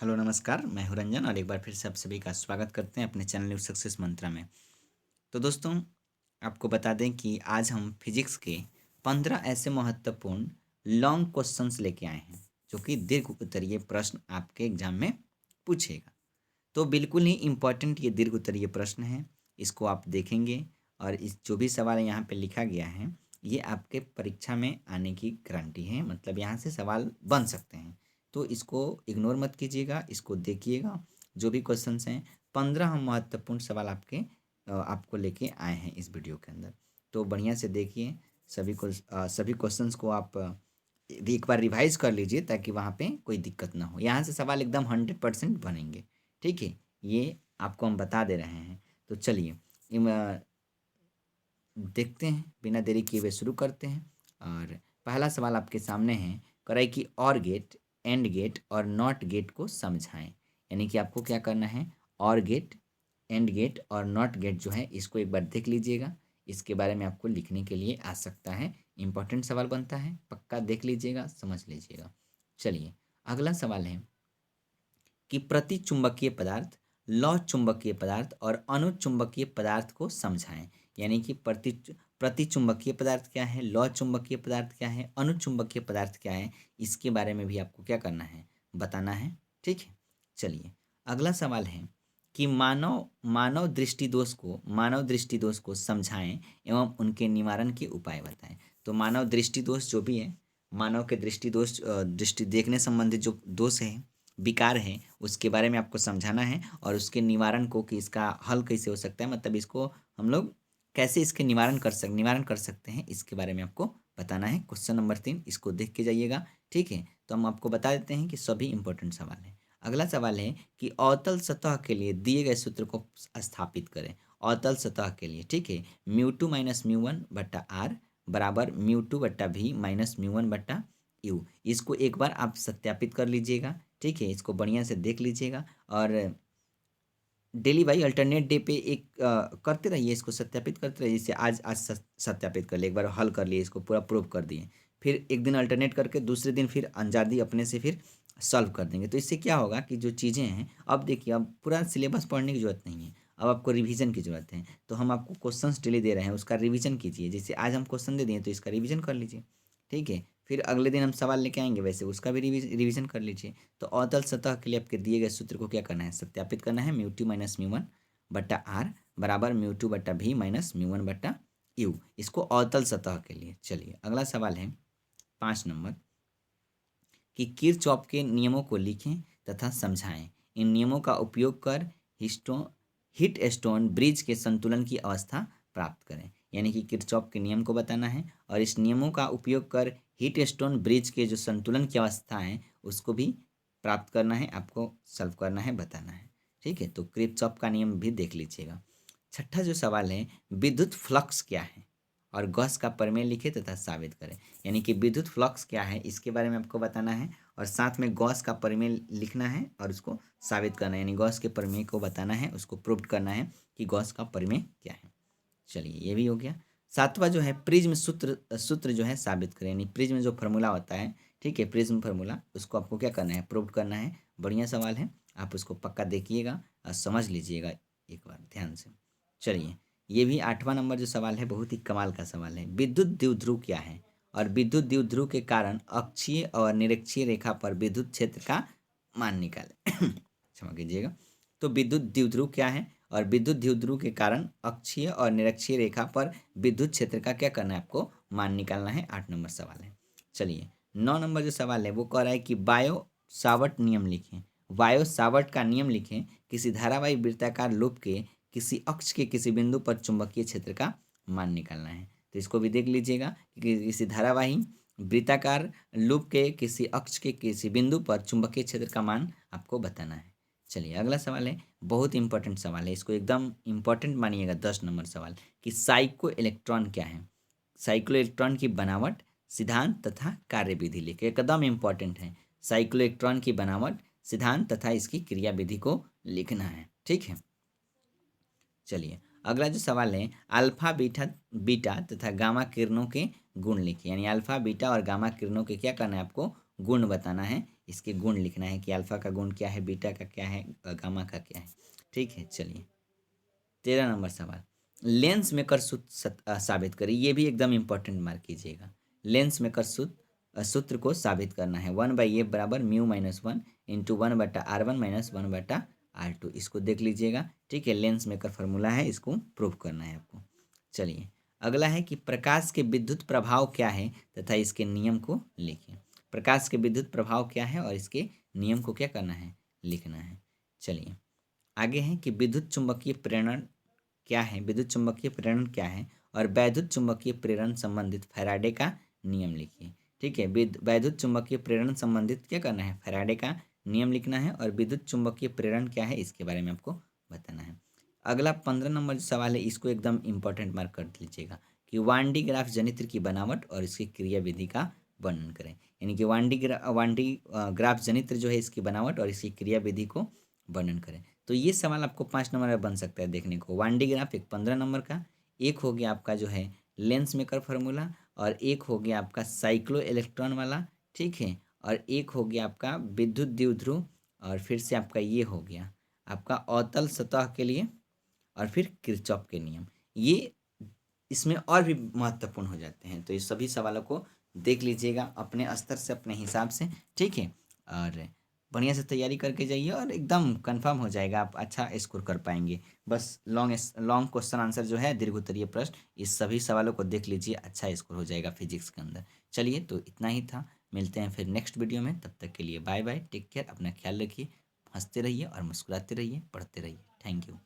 Hello नमस्कार, मैं हूं रंजन और एक बार फिर से आप सभी का स्वागत करते हैं अपने चैनल सक्सेस मंत्रा में। तो दोस्तों, आपको बता दें कि आज हम फिजिक्स के 15 ऐसे महत्वपूर्ण लॉन्ग क्वेश्चंस लेके आए हैं जो कि दीर्घ उत्तरीय प्रश्न आपके एग्जाम में पूछेगा। तो बिल्कुल ही इम्पोर्टेंट ये दीर्घ उत्तरीय प्रश्न है। इसको आप देखेंगे और इस जो भी सवाल यहाँ पे लिखा गया है ये आपके परीक्षा में आने की गारंटी है, मतलब यहाँ से सवाल बन सकते हैं। तो इसको इग्नोर मत कीजिएगा, इसको देखिएगा। जो भी क्वेश्चंस हैं 15 हम महत्वपूर्ण सवाल आपको लेके आए हैं इस वीडियो के अंदर। तो बढ़िया से देखिए, सभी क्वेश्चंस को आप एक बार रिवाइज कर लीजिए ताकि वहाँ पे कोई दिक्कत ना हो। यहाँ से सवाल एकदम 100% बनेंगे। ठीक है, ये आपको हम बता दे रहे हैं। तो चलिए देखते हैं, बिना देरी किए हुए शुरू करते हैं। और पहला सवाल आपके सामने है, कराई कि और गेट, एंड गेट और नॉट गेट को समझाएं। यानी कि आपको क्या करना है, और गेट, एंड गेट और नॉट गेट जो है इसको एक बार देख लीजिएगा। इसके बारे में आपको लिखने के लिए आ सकता है, इंपॉर्टेंट सवाल बनता है, पक्का देख लीजिएगा, समझ लीजिएगा। चलिए अगला सवाल है कि प्रति चुंबकीय पदार्थ, लौह चुंबकीय पदार्थ और अनुचुंबकीय पदार्थ को समझाएं। यानी कि प्रति चुंबकीय पदार्थ क्या है, लौह चुंबकीय पदार्थ क्या है, अनुचुंबकीय पदार्थ क्या है, इसके बारे में भी आपको क्या करना है, बताना है। ठीक है, चलिए अगला सवाल है कि मानव दृष्टि दोष को समझाएं एवं उनके निवारण के उपाय बताएं। तो मानव दृष्टि दोष जो भी है, मानव के दृष्टि देखने संबंधित जो दोष है, विकार है, उसके बारे में आपको समझाना है और उसके निवारण को कि इसका हल कैसे हो सकता है, मतलब इसको हम लोग कैसे इसके निवारण कर सकते हैं, इसके बारे में आपको बताना है। क्वेश्चन नंबर 3 इसको देख के जाइएगा। ठीक है, तो हम आपको बता देते हैं कि सभी इंपॉर्टेंट सवाल हैं। अगला सवाल है कि अवतल सतह के लिए दिए गए सूत्र को स्थापित करें। अवतल सतह के लिए, ठीक है, म्यू 2 माइनस म्यू 1 बट्टा आर बराबर म्यू 2 बट्टा भी माइनस म्यू 1 बट्टा यू। इसको एक बार आप सत्यापित कर लीजिएगा। ठीक है, इसको बढ़िया से देख लीजिएगा और डेली बाई अल्टरनेट डे पे करते रहिए, इसको सत्यापित करते रहिए। जैसे आज सत्यापित कर लिए, एक बार हल कर लिए, इसको पूरा प्रूव कर दिए, फिर एक दिन अल्टरनेट करके दूसरे दिन फिर अंजादी अपने से फिर सॉल्व कर देंगे। तो इससे क्या होगा कि जो चीज़ें हैं, अब देखिए, अब पूरा सिलेबस पढ़ने की ज़रूरत नहीं है, अब आपको रिवीजन की ज़रूरत है। तो हम आपको क्वेश्चंस डेली दे रहे हैं, उसका रिवीजन कीजिए। जैसे आज हम क्वेश्चन दे दिए तो इसका रिवीजन कर लीजिए। ठीक है, फिर अगले दिन हम सवाल लेके आएंगे, वैसे उसका भी रिवीजन कर लीजिए। तो अवतल सतह के लिए आपके दिए गए सूत्र को क्या करना है, सत्यापित करना है। म्यू 2 माइनस म्यू 1 बट्टा आर बराबर म्यू 2 बट्टा भी माइनस म्यू 1 बट्टा यू, इसको अवतल सतह के लिए। चलिए अगला सवाल है 5 नंबर कि किरचॉफ के नियमों को लिखें तथा समझाएं। इन नियमों का उपयोग कर हीट स्टोन ब्रिज के संतुलन की अवस्था प्राप्त करें। यानी कि किरचॉफ के नियम को बताना है और इस नियमों का उपयोग कर हीट स्टोन ब्रिज के जो संतुलन की अवस्था है उसको भी प्राप्त करना है, आपको सॉल्व करना है, बताना है। ठीक है, तो किरचॉफ का नियम भी देख लीजिएगा। छठा जो सवाल है, विद्युत फ्लक्स क्या है और गॉस का प्रमेय लिखे तथा साबित करें। यानी कि विद्युत फ्लक्स क्या है इसके बारे में आपको बताना है और साथ में गॉस का प्रमेय लिखना है और उसको साबित करना है। यानी गॉस के प्रमेय को बताना है, उसको प्रूव करना है कि गॉस का प्रमेय क्या है। चलिए ये भी हो गया। सातवां जो है, प्रिज्म सूत्र जो है साबित करें। यानी प्रिज्म जो फार्मूला होता है, ठीक है, प्रिज्म फार्मूला, उसको आपको क्या करना है, प्रूव करना है। बढ़िया सवाल है, आप उसको पक्का देखिएगा और समझ लीजिएगा एक बार ध्यान से। चलिए ये भी 8वां नंबर जो सवाल है बहुत ही कमाल का सवाल है। विद्युत द्विध्रुव क्या है और विद्युत द्विध्रुव के कारण अक्षीय और निरक्षीय रेखा पर विद्युत क्षेत्र का मान निकालें। क्षमा कीजिएगा। तो विद्युत द्विध्रुव क्या है और विद्युत द्विध्रुव के कारण अक्षीय और निरक्षीय रेखा पर विद्युत क्षेत्र का क्या करना है, आपको मान निकालना है। 8 नंबर सवाल है। चलिए 9 नंबर जो सवाल है वो कह रहा है कि बायो सावर्ट नियम लिखें। बायो सावर्ट का नियम लिखें, किसी धारावाही वृत्ताकार लूप के किसी अक्ष के किसी बिंदु पर चुंबकीय क्षेत्र का मान निकालना है। तो इसको भी देख लीजिएगा कि किसी धारावाही वृत्ताकार लूप के किसी अक्ष के किसी बिंदु पर चुंबकीय क्षेत्र का मान आपको बताना है। चलिए अगला सवाल है, बहुत इंपॉर्टेंट सवाल है, इसको एकदम इंपॉर्टेंट मानिएगा। 10 नंबर सवाल कि साइको इलेक्ट्रॉन क्या है। साइक्लो इलेक्ट्रॉन की बनावट, सिद्धांत तथा कार्यविधि लिखे, एकदम इंपॉर्टेंट है। साइक्लो इलेक्ट्रॉन की बनावट, सिद्धांत तथा इसकी क्रियाविधि को लिखना है। ठीक है, चलिए अगला जो सवाल है, अल्फा बीटा बीटा तथा गामा किरणों के गुण लिखिए। यानी अल्फा बीटा और गामा किरणों के क्या करना है, आपको गुण बताना है। इसके गुण लिखना है कि अल्फ़ा का गुण क्या है, बीटा का क्या है, गामा का क्या है। ठीक है, चलिए 13 नंबर सवाल, लेंस मेकर सूत्र साबित करें। ये भी एकदम इम्पोर्टेंट मार्क कीजिएगा। लेंस मेकर सूत्र को साबित करना है। 1/f बराबर mu minus 1 into 1/r1 minus 1/r2। इसको देख लीजिएगा। ठीक है, लेंस मेकर फार्मूला है, इसको प्रूव करना है आपको। चलिए अगला है कि प्रकाश के विद्युत प्रभाव क्या है तथा इसके नियम को लिखिए। प्रकाश के विद्युत प्रभाव क्या है और इसके नियम को क्या करना है, लिखना है। चलिए आगे है कि विद्युत चुंबकीय प्रेरण क्या है, विद्युत चुंबकीय प्रेरण क्या है और वैद्युत चुंबकीय प्रेरण संबंधित फैराडे का नियम लिखिए। ठीक है, वैद्युत चुंबकीय प्रेरण संबंधित क्या करना है, फैराडे का नियम लिखना है और विद्युत चुंबकीय प्रेरण क्या है इसके बारे में आपको बताना है। अगला 15 नंबर जो सवाल है इसको एकदम इंपॉर्टेंट मार्क कर लीजिएगा कि 1D ग्राफ जनित्र की बनावट और इसकी क्रिया विधि का वर्णन करें। यानी कि 1D ग्राफ जनित्र जो है इसकी बनावट और इसकी क्रिया विधि को वर्णन करें। तो ये सवाल आपको 5 नंबर में बन सकता है देखने को। 1D ग्राफ एक 15 नंबर का, एक हो गया आपका जो है लेंस मेकर फार्मूला, और एक हो गया आपका साइक्लो इलेक्ट्रॉन वाला। ठीक है, और एक हो गया आपका विद्युत द्विध्रुव, और फिर से आपका ये हो गया आपका अवतल सतह के लिए, और फिर किरचॉफ के नियम। ये इसमें और भी महत्वपूर्ण हो जाते हैं। तो ये सभी सवालों को देख लीजिएगा अपने स्तर से, अपने हिसाब से। ठीक है, और बढ़िया से तैयारी करके जाइए और एकदम कंफर्म हो जाएगा, आप अच्छा स्कोर कर पाएंगे। बस लॉन्ग क्वेश्चन आंसर जो है, दीर्घ उत्तरीय प्रश्न, इस सभी सवालों को देख लीजिए, अच्छा स्कोर हो जाएगा फिजिक्स के अंदर। चलिए तो इतना ही था, मिलते हैं फिर नेक्स्ट वीडियो में। तब तक के लिए बाय बाय, टेक केयर, अपना ख्याल रखिए, हंसते रहिए और मुस्कुराते रहिए, पढ़ते रहिए। Thank you.